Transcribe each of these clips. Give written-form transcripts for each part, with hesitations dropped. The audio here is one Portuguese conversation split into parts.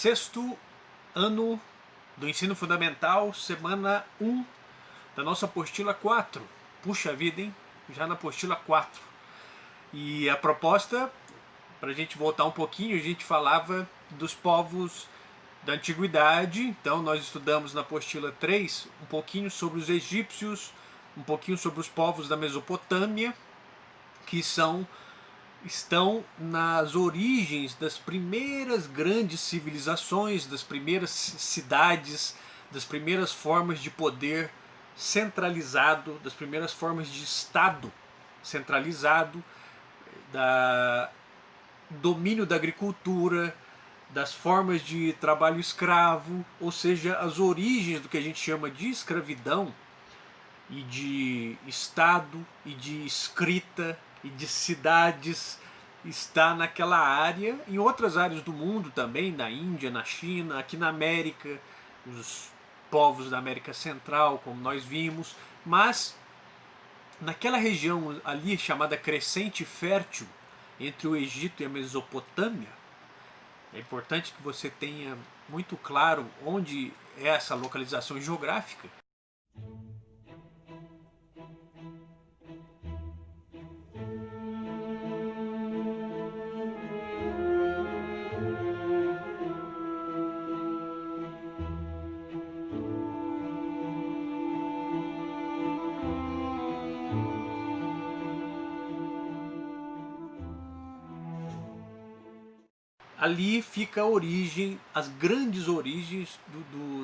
Sexto ano do ensino fundamental, semana 1 da nossa apostila 4. Puxa vida, hein? Já na apostila 4. E a proposta, para a gente voltar um pouquinho, a gente falava dos povos da antiguidade. Então nós estudamos na apostila 3 um pouquinho sobre os egípcios, um pouquinho sobre os povos da Mesopotâmia, que estão nas origens das primeiras grandes civilizações, das primeiras cidades, das primeiras formas de poder centralizado, das primeiras formas de Estado centralizado, da domínio da agricultura, das formas de trabalho escravo, ou seja, as origens do que a gente chama de escravidão e de Estado e de escrita e de cidades está naquela área, em outras áreas do mundo também, na Índia, na China, aqui na América, os povos da América Central, como nós vimos, mas naquela região ali chamada Crescente Fértil, entre o Egito e a Mesopotâmia, é importante que você tenha muito claro onde é essa localização geográfica. Ali fica a origem, as grandes origens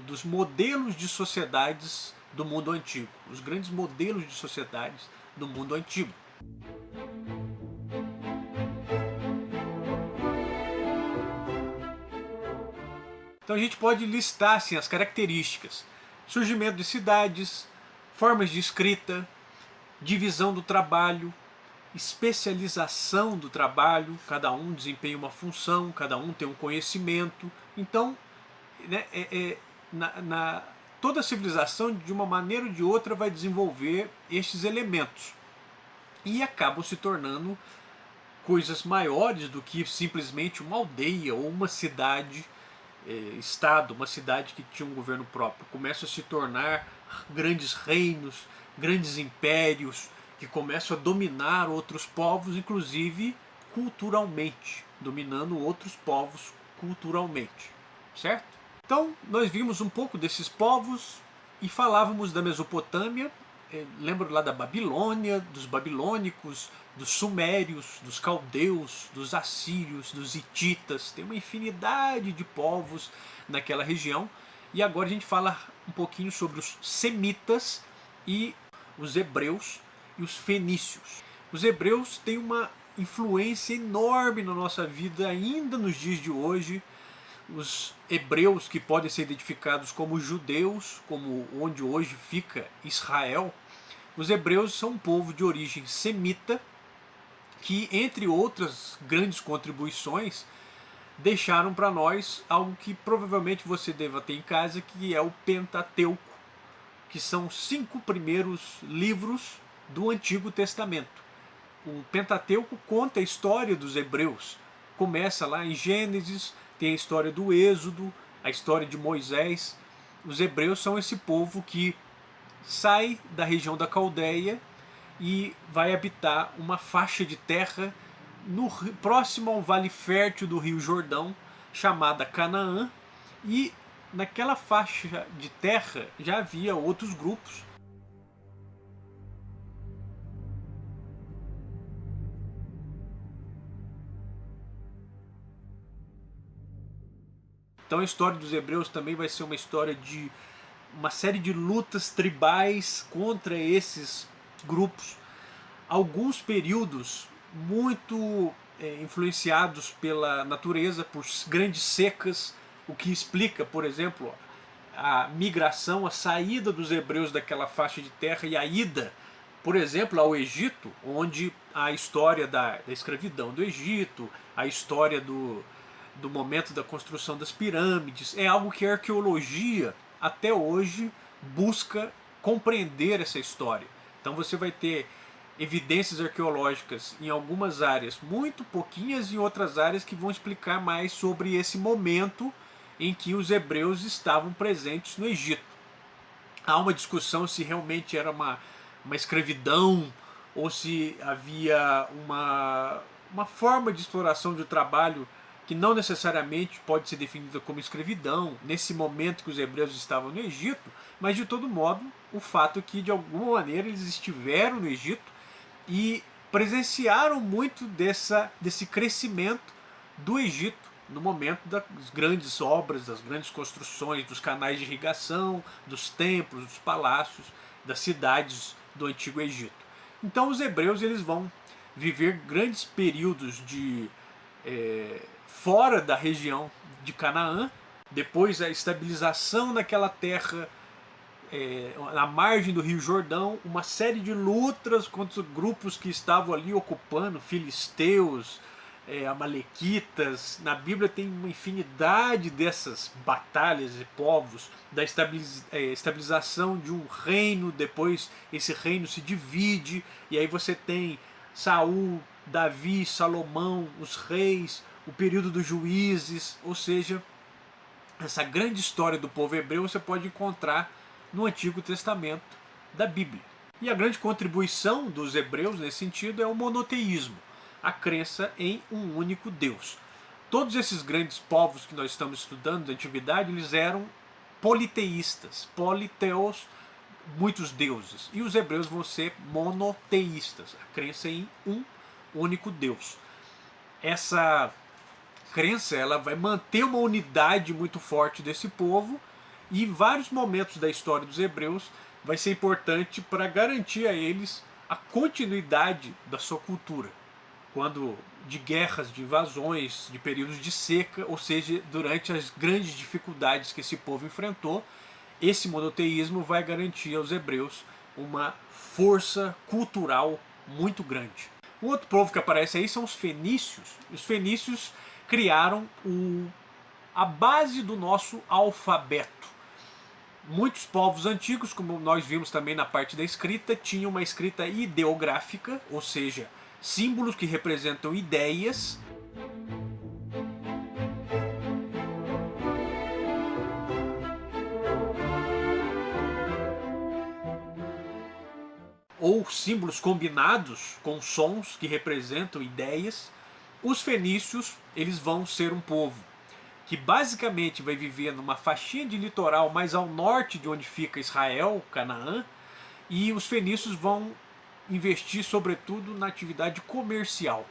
dos modelos de sociedades do mundo antigo, os grandes modelos de sociedades do mundo antigo. Então a gente pode listar assim, as características: surgimento de cidades, formas de escrita, divisão do trabalho, especialização do trabalho, cada um desempenha uma função, cada um tem um conhecimento. Então, né, toda civilização, de uma maneira ou de outra, vai desenvolver estes elementos e acabam se tornando coisas maiores do que simplesmente uma aldeia ou uma cidade, estado, uma cidade que tinha um governo próprio. Começam a se tornar grandes reinos, grandes impérios, que começam a dominar outros povos, inclusive culturalmente, dominando outros povos culturalmente, certo? Então, nós vimos um pouco desses povos e falávamos da Mesopotâmia, lembro lá da Babilônia, dos babilônicos, dos sumérios, dos caldeus, dos assírios, dos hititas, tem uma infinidade de povos naquela região. E agora a gente fala um pouquinho sobre os semitas e os hebreus e os fenícios. Os hebreus têm uma influência enorme na nossa vida ainda nos dias de hoje. Os hebreus, que podem ser identificados como judeus, como onde hoje fica Israel, os hebreus são um povo de origem semita que, entre outras grandes contribuições, deixaram para nós algo que provavelmente você deva ter em casa, que é o Pentateuco, que são os 5 primeiros livros do Antigo Testamento. O Pentateuco conta a história dos hebreus. Começa lá em Gênesis, tem a história do Êxodo, a história de Moisés. Os hebreus são esse povo que sai da região da Caldeia e vai habitar uma faixa de terra próximo ao Vale Fértil do Rio Jordão, chamada Canaã, e naquela faixa de terra já havia outros grupos. Então a história dos hebreus também vai ser uma história de uma série de lutas tribais contra esses grupos. Alguns períodos muito influenciados pela natureza, por grandes secas, o que explica, por exemplo, a migração, a saída dos hebreus daquela faixa de terra e a ida, por exemplo, ao Egito, onde a história da escravidão do Egito, a história do momento da construção das pirâmides, é algo que a arqueologia até hoje busca compreender essa história. Então você vai ter evidências arqueológicas em algumas áreas muito pouquinhas e em outras áreas que vão explicar mais sobre esse momento em que os hebreus estavam presentes no Egito. Há uma discussão se realmente era uma escravidão ou se havia uma forma de exploração do trabalho que não necessariamente pode ser definida como escravidão nesse momento que os hebreus estavam no Egito, mas de todo modo o fato é que de alguma maneira eles estiveram no Egito e presenciaram muito desse crescimento do Egito no momento das grandes obras, das grandes construções, dos canais de irrigação, dos templos, dos palácios, das cidades do Antigo Egito. Então os hebreus eles vão viver grandes períodos de fora da região de Canaã, depois a estabilização naquela terra na margem do Rio Jordão, uma série de lutas contra grupos que estavam ali ocupando, filisteus, amalequitas. Na Bíblia tem uma infinidade dessas batalhas e povos, da estabilização de um reino, depois esse reino se divide, e aí você tem Saul, Davi, Salomão, os reis, o período dos juízes, ou seja, essa grande história do povo hebreu você pode encontrar no Antigo Testamento da Bíblia. E a grande contribuição dos hebreus nesse sentido é o monoteísmo, a crença em um único Deus. Todos esses grandes povos que nós estamos estudando da antiguidade, eles eram politeístas, politeos, muitos deuses. E os hebreus vão ser monoteístas, a crença em um único Deus. Essa crença ela vai manter uma unidade muito forte desse povo, e em vários momentos da história dos hebreus vai ser importante para garantir a eles a continuidade da sua cultura, quando de guerras, de invasões, de períodos de seca, ou seja, durante as grandes dificuldades que esse povo enfrentou, esse monoteísmo vai garantir aos hebreus uma força cultural muito grande. Um outro povo que aparece aí são os fenícios. Os fenícios criaram a base do nosso alfabeto. Muitos povos antigos, como nós vimos também na parte da escrita, tinham uma escrita ideográfica, ou seja, símbolos que representam ideias. Ou símbolos combinados com sons que representam ideias. Os fenícios eles vão ser um povo que basicamente vai viver numa faixinha de litoral mais ao norte de onde fica Israel, Canaã, e os fenícios vão investir sobretudo na atividade comercial.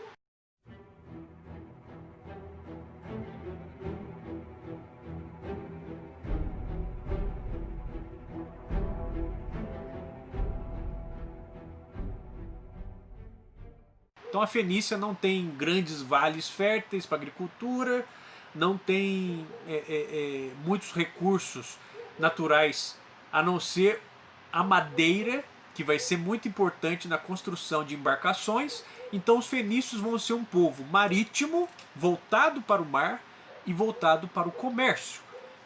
Então a Fenícia não tem grandes vales férteis para agricultura, não tem muitos recursos naturais, a não ser a madeira, que vai ser muito importante na construção de embarcações. Então os fenícios vão ser um povo marítimo, voltado para o mar e voltado para o comércio.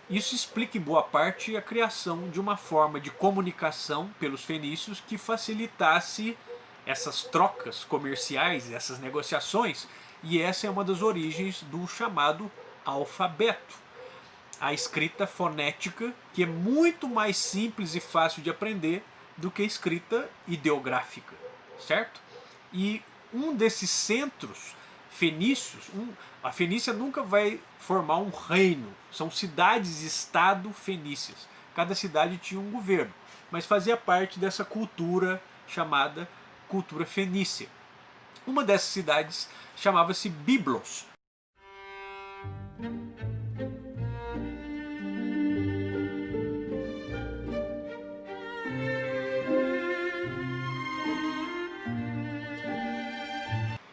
Isso explica em boa parte a criação de uma forma de comunicação pelos fenícios que facilitasse essas trocas comerciais, essas negociações, e essa é uma das origens do chamado alfabeto. A escrita fonética, que é muito mais simples e fácil de aprender do que a escrita ideográfica, certo? E um desses centros fenícios, a Fenícia nunca vai formar um reino, são cidades-estado fenícias. Cada cidade tinha um governo, mas fazia parte dessa cultura chamada cultura fenícia. Uma dessas cidades chamava-se Byblos.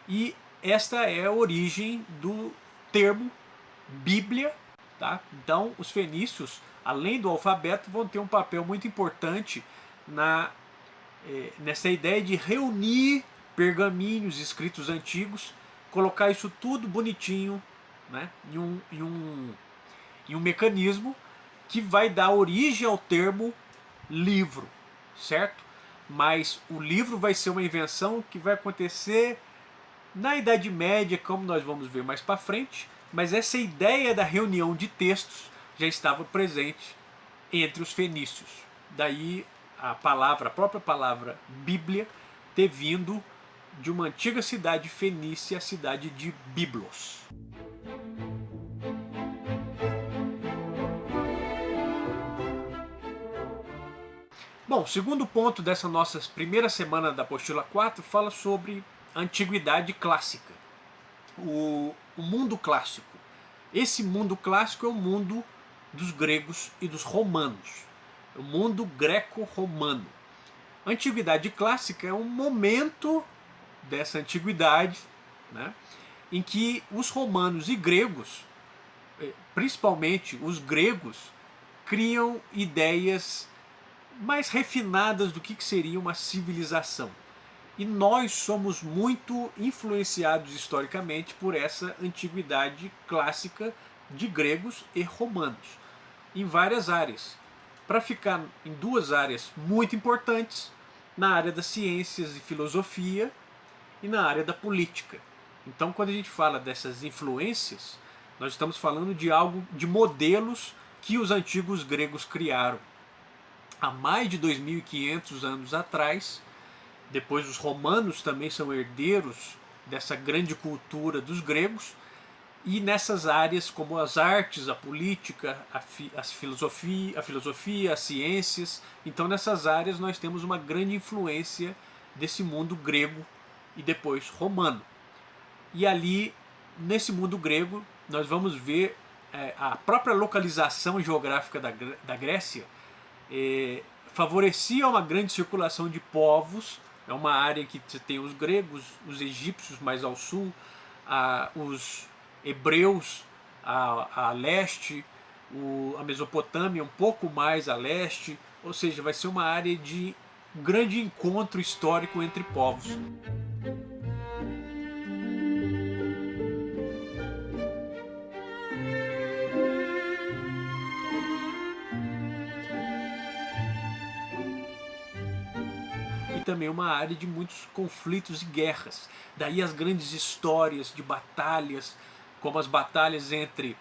E esta é a origem do termo Bíblia. Tá? Então os fenícios, além do alfabeto, vão ter um papel muito importante nessa ideia de reunir pergaminhos, escritos antigos, colocar isso tudo bonitinho, né, em um mecanismo que vai dar origem ao termo livro, certo? Mas o livro vai ser uma invenção que vai acontecer na Idade Média, como nós vamos ver mais para frente, mas essa ideia da reunião de textos já estava presente entre os fenícios. Daí a própria palavra Bíblia, ter vindo de uma antiga cidade fenícia, a cidade de Biblos. Bom, o segundo ponto dessa nossa primeira semana da apostila 4 fala sobre a antiguidade clássica, o mundo clássico. Esse mundo clássico é o mundo dos gregos e dos romanos, o mundo greco-romano. A antiguidade clássica é um momento dessa antiguidade, né, em que os romanos e gregos, principalmente os gregos, criam ideias mais refinadas do que seria uma civilização. E nós somos muito influenciados historicamente por essa antiguidade clássica de gregos e romanos, em várias áreas. Para ficar em duas áreas muito importantes, na área das ciências e filosofia e na área da política. Então, quando a gente fala dessas influências, nós estamos falando de modelos que os antigos gregos criaram há mais de 2.500 anos atrás. Depois os romanos também são herdeiros dessa grande cultura dos gregos, e nessas áreas como as artes, a política, a filosofia, as ciências. Então nessas áreas nós temos uma grande influência desse mundo grego e depois romano. E ali, nesse mundo grego, nós vamos ver a própria localização geográfica da Grécia favorecia uma grande circulação de povos. É uma área que você tem os gregos, os egípcios mais ao sul, os hebreus a leste, a Mesopotâmia um pouco mais a leste, ou seja, vai ser uma área de grande encontro histórico entre povos. E também uma área de muitos conflitos e guerras. Daí as grandes histórias de batalhas, como as batalhas entre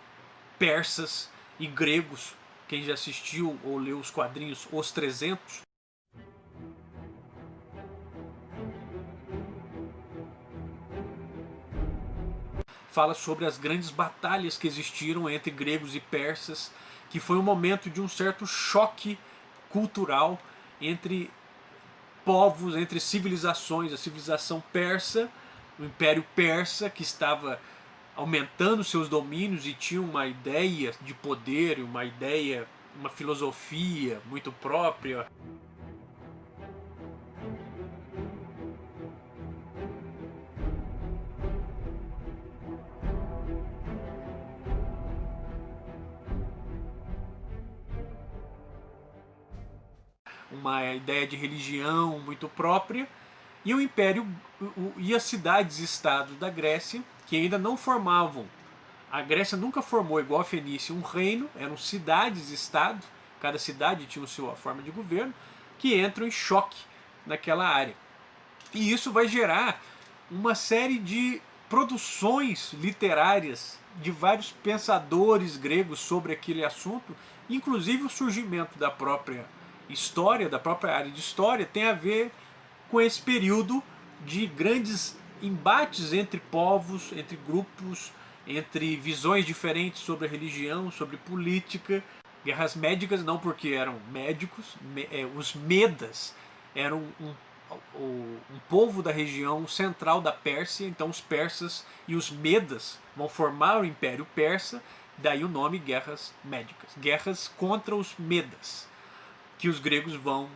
persas e gregos. Quem já assistiu ou leu os quadrinhos Os 300, fala sobre as grandes batalhas que existiram entre gregos e persas, que foi um momento de um certo choque cultural entre povos, entre civilizações. A civilização persa, o Império Persa, que estava aumentando seus domínios e tinha uma ideia de poder, uma filosofia muito própria. Uma ideia de religião muito própria, e o Império e as cidades-estados da Grécia, que ainda não formavam. A Grécia nunca formou, igual a Fenícia, um reino, eram cidades-estado, cada cidade tinha a sua forma de governo, que entram em choque naquela área. E isso vai gerar uma série de produções literárias de vários pensadores gregos sobre aquele assunto, inclusive o surgimento da própria história, da própria área de história, tem a ver com esse período de grandes embates entre povos, entre grupos, entre visões diferentes sobre a religião, sobre política. Guerras médicas não porque eram médicos, os Medas eram um povo da região central da Pérsia, então os persas e os Medas vão formar o Império Persa, daí o nome Guerras Médicas, guerras contra os Medas, que os gregos vão...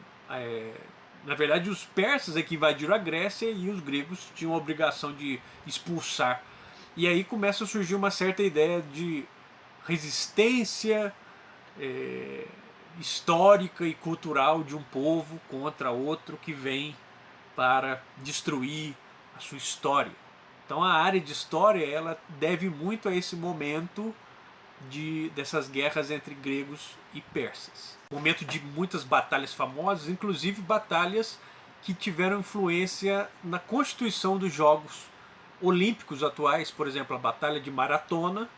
na verdade, os persas é que invadiram a Grécia e os gregos tinham a obrigação de expulsar. E aí começa a surgir uma certa ideia de resistência histórica e cultural de um povo contra outro que vem para destruir a sua história. Então a área de história ela deve muito a esse momento dessas guerras entre gregos e persas. Momento de muitas batalhas famosas, inclusive batalhas que tiveram influência na constituição dos Jogos Olímpicos atuais. Por exemplo, a Batalha de Maratona,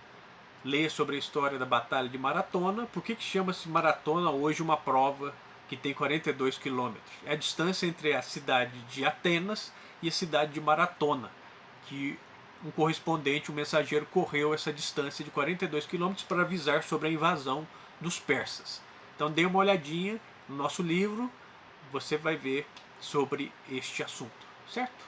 leia sobre a história da Batalha de Maratona. Por que chama-se Maratona hoje uma prova que tem 42 quilômetros? É a distância entre a cidade de Atenas e a cidade de Maratona, que um correspondente, um mensageiro, correu essa distância de 42 quilômetros para avisar sobre a invasão dos persas. Então dê uma olhadinha no nosso livro, você vai ver sobre este assunto, certo?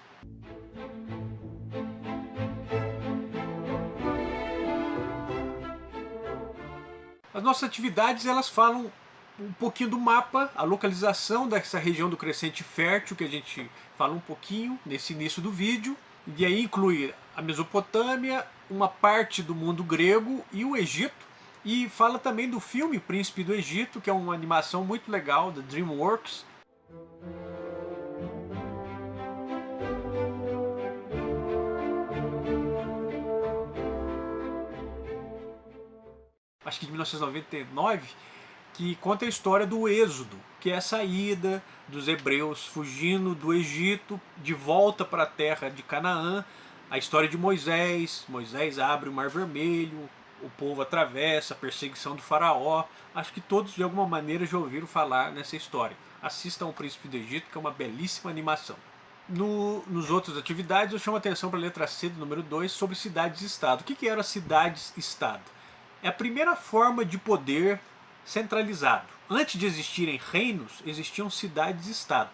As nossas atividades, elas falam um pouquinho do mapa, a localização dessa região do Crescente Fértil, que a gente fala um pouquinho nesse início do vídeo, e aí inclui a Mesopotâmia, uma parte do mundo grego e o Egito, e fala também do filme Príncipe do Egito, que é uma animação muito legal da DreamWorks. Acho que de 1999, que conta a história do Êxodo, que é a saída dos hebreus fugindo do Egito de volta para a terra de Canaã, a história de Moisés. Moisés abre o Mar Vermelho, o povo atravessa, a perseguição do faraó. Acho que todos de alguma maneira já ouviram falar nessa história. Assistam o Príncipe do Egito, que é uma belíssima animação. Nos outras atividades eu chamo a atenção para a letra C do número 2 sobre cidades-estado. O que eram as cidades-estado? É a primeira forma de poder centralizado. Antes de existirem reinos, existiam cidades-estado.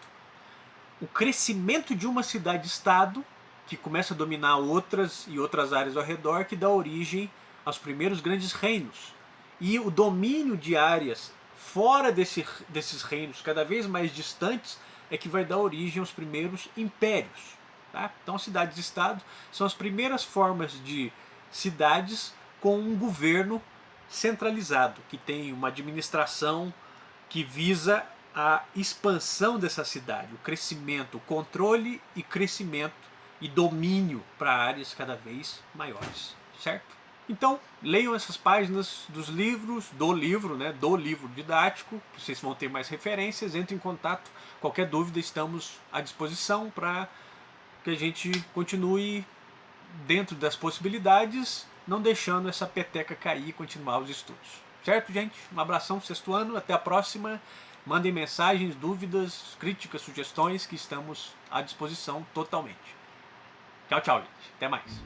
O crescimento de uma cidade-estado, que começa a dominar outras e outras áreas ao redor, que dá origem aos primeiros grandes reinos. E o domínio de áreas fora desses reinos, cada vez mais distantes, é que vai dar origem aos primeiros impérios. Tá? Então, cidades-estado são as primeiras formas de cidades com um governo centralizado, que tem uma administração que visa a expansão dessa cidade, o crescimento, o controle e crescimento e domínio para áreas cada vez maiores, certo? Então, leiam essas páginas dos livros, do livro didático, vocês vão ter mais referências, entrem em contato, qualquer dúvida estamos à disposição para que a gente continue dentro das possibilidades, não deixando essa peteca cair e continuar os estudos. Certo, gente? Um abração, sexto ano, até a próxima. Mandem mensagens, dúvidas, críticas, sugestões, que estamos à disposição totalmente. Tchau, tchau, gente. Até mais.